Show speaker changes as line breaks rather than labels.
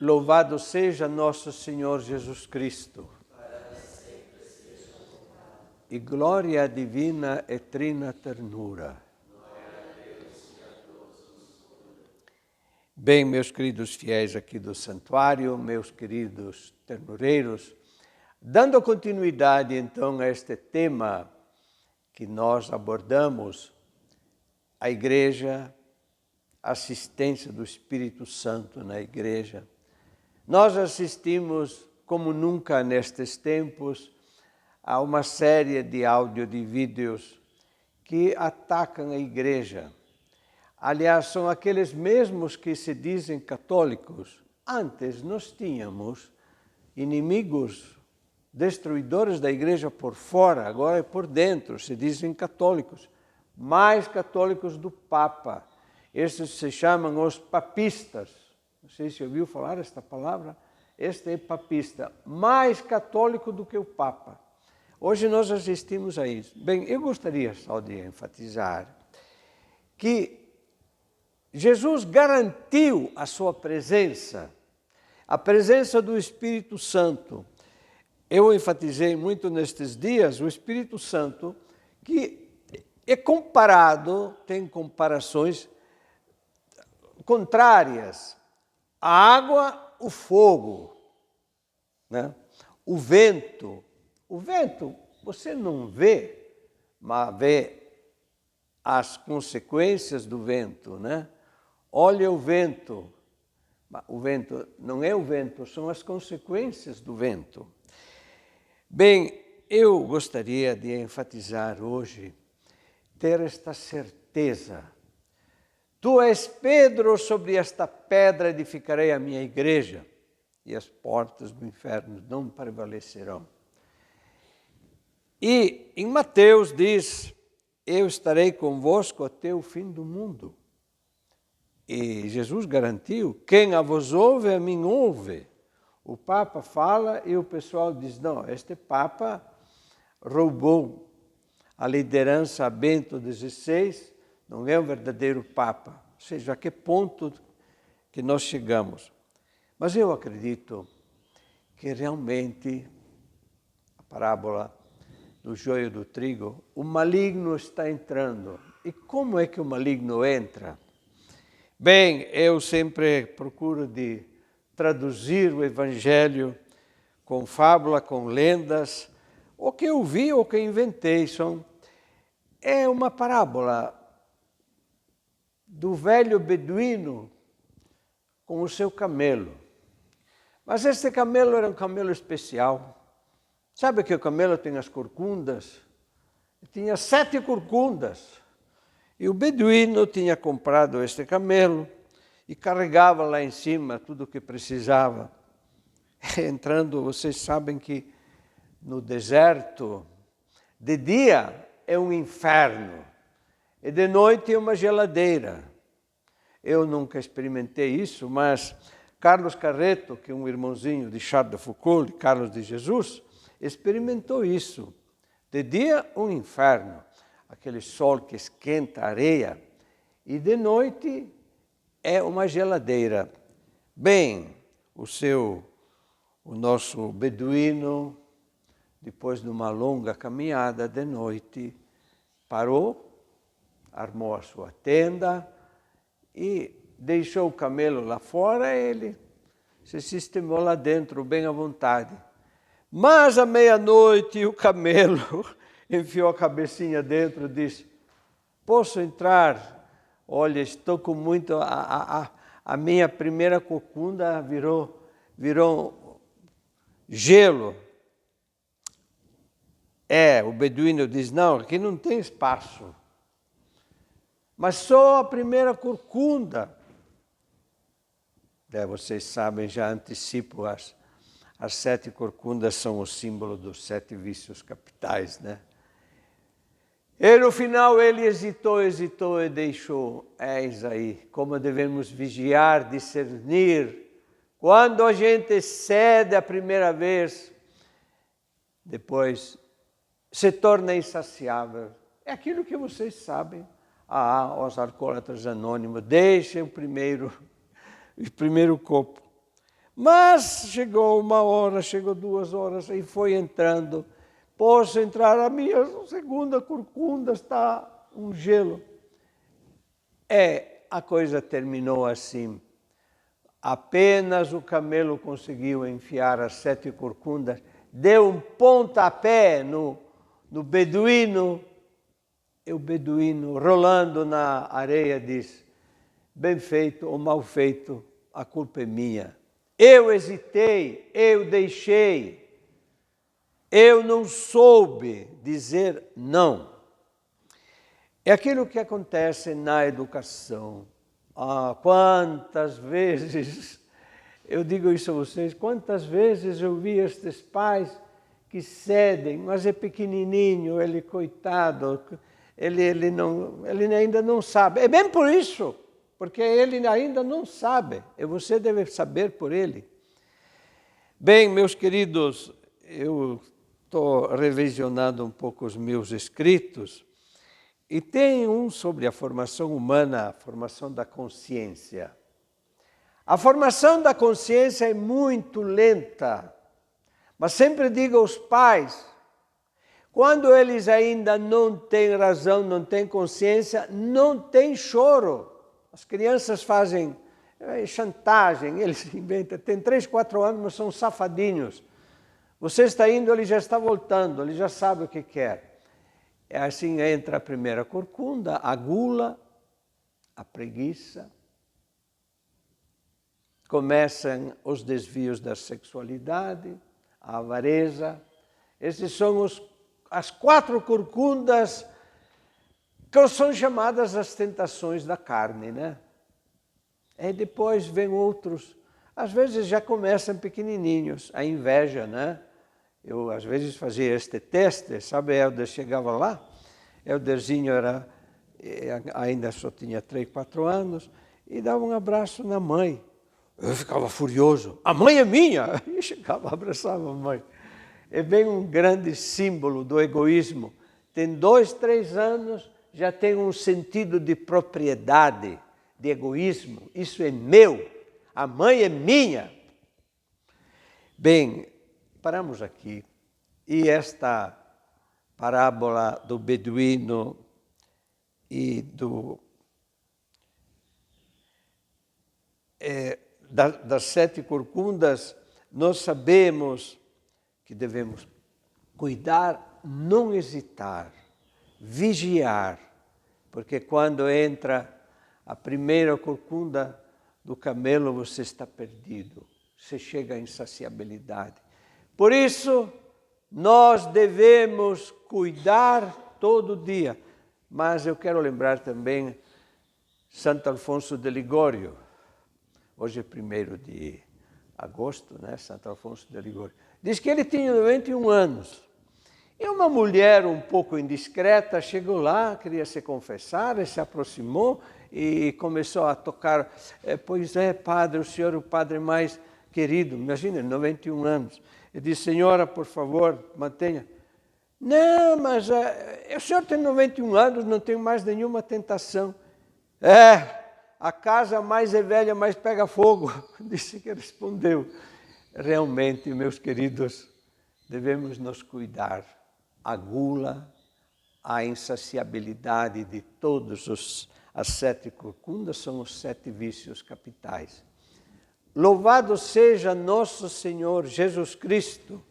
Louvado seja nosso Senhor Jesus Cristo. E glória divina e trina ternura. Bem, meus queridos fiéis aqui do santuário, meus queridos ternureiros, dando continuidade então a este tema que nós abordamos, a igreja, a assistência do Espírito Santo na igreja. Nós assistimos, como nunca nestes tempos, a uma série de áudio, de vídeos que atacam a igreja. Aliás, são aqueles mesmos que se dizem católicos. Antes nós tínhamos inimigos, destruidores da igreja por fora, agora é por dentro, se dizem católicos. Mais católicos do Papa. Estes se chamam os papistas. Não sei se ouviu falar esta palavra. Este é papista, mais católico do que o Papa. Hoje nós assistimos a isso. Bem, eu gostaria só de enfatizar que Jesus garantiu a sua presença, a presença do Espírito Santo. Eu enfatizei muito nestes dias o Espírito Santo, que é comparado, tem comparações contrárias. A água, o fogo, né? O vento. O vento, você não vê, mas vê as consequências do vento, né? Olha o vento não é o vento, são as consequências do vento. Bem, eu gostaria de enfatizar hoje, ter esta certeza. Tu és Pedro, sobre esta pedra edificarei a minha igreja, e as portas do inferno não prevalecerão. E em Mateus diz, eu estarei convosco até o fim do mundo. E Jesus garantiu, quem a vos ouve, a mim ouve. O Papa fala e o pessoal diz, não, este Papa roubou a liderança a Bento XVI, não é um verdadeiro Papa. Ou seja, a que ponto que nós chegamos. Mas eu acredito que realmente a parábola do joio do trigo, o maligno está entrando. E como é que o maligno entra? Bem, eu sempre procuro de traduzir o Evangelho com fábula, com lendas, o que eu vi ou que inventei. É uma parábola do velho beduíno com o seu camelo. Mas este camelo era um camelo especial. Sabe que o camelo tem as corcundas? Tinha 7 corcundas. E o beduíno tinha comprado este camelo e carregava lá em cima tudo o que precisava. Entrando, vocês sabem que no deserto, de dia é um inferno e de noite é uma geladeira. Eu nunca experimentei isso, mas Carlos Carreto, que é um irmãozinho de Charles de Foucault, de Carlos de Jesus, experimentou isso. De dia, um inferno, aquele sol que esquenta a areia, e de noite é uma geladeira. Bem, o nosso beduíno, depois de uma longa caminhada de noite, parou, armou a sua tenda e deixou o camelo lá fora, ele se sistemou lá dentro, bem à vontade. Mas à meia-noite o camelo enfiou a cabecinha dentro e disse, posso entrar? Olha, estou com muito... A minha primeira corcunda virou gelo. O beduíno diz, não, aqui não tem espaço. Mas só a primeira corcunda. Vocês sabem, já antecipo, as 7 corcundas são o símbolo dos 7 vícios capitais, né? E no final ele hesitou e deixou. Eis aí como devemos vigiar, discernir. Quando a gente cede a primeira vez, depois se torna insaciável. É aquilo que vocês sabem. Os alcoólatras anônimos, deixem o primeiro copo. Mas chegou 1 hora, chegou 2 horas e foi entrando. Posso entrar, a minha segunda corcunda está um gelo. A coisa terminou assim. Apenas o camelo conseguiu enfiar as 7 corcundas, deu um pontapé no beduíno, e o beduíno, rolando na areia, disse: bem feito ou mal feito, a culpa é minha. Eu hesitei, eu deixei, eu não soube dizer não. É aquilo que acontece na educação. Quantas vezes, eu digo isso a vocês, quantas vezes eu vi estes pais que cedem, mas é pequenininho, ele coitado, ele ainda não sabe. É bem por isso, porque ele ainda não sabe, e você deve saber por ele. Bem, meus queridos, eu estou revisionando um pouco os meus escritos, e tem um sobre a formação humana, a formação da consciência. A formação da consciência é muito lenta, mas sempre digo aos pais, quando eles ainda não têm razão, não têm consciência, não tem choro. As crianças fazem chantagem, eles inventam, tem 3, 4 anos, mas são safadinhos. Você está indo, ele já está voltando, ele já sabe o que quer. Assim entra a primeira corcunda, a gula, a preguiça. Começam os desvios da sexualidade, a avareza. Esses são as 4 corcundas que são chamadas as tentações da carne, né? E depois vem outros, às vezes já começam pequenininhos, a inveja, né? Eu, às vezes, fazia este teste, sabe, Helder chegava lá, Helderzinho ainda só tinha 3, 4 anos, e dava um abraço na mãe. Eu ficava furioso, a mãe é minha! E chegava, abraçava a mãe. É bem um grande símbolo do egoísmo. Tem 2, 3 anos, já tem um sentido de propriedade, de egoísmo. Isso é meu, a mãe é minha. Bem, paramos aqui, e esta parábola do beduíno e das 7 corcundas, nós sabemos que devemos cuidar, não hesitar, vigiar, porque quando entra a primeira corcunda do camelo, você está perdido, você chega à insaciabilidade. Por isso, nós devemos cuidar todo dia. Mas eu quero lembrar também Santo Alfonso de Ligório. Hoje é 1º de agosto, né? Santo Alfonso de Ligório. Diz que ele tinha 91 anos. E uma mulher um pouco indiscreta chegou lá, queria se confessar, ele se aproximou e começou a tocar. Pois é, padre, o senhor é o padre mais querido. Imagina, 91 anos. Ele disse: senhora, por favor, mantenha. Não, mas o senhor tem 91 anos, não tem mais nenhuma tentação. A casa mais é velha, mais pega fogo. Disse que respondeu. Realmente, meus queridos, devemos nos cuidar. A gula, a insaciabilidade de todos as 7 corcundas são os 7 vícios capitais. Louvado seja nosso Senhor Jesus Cristo,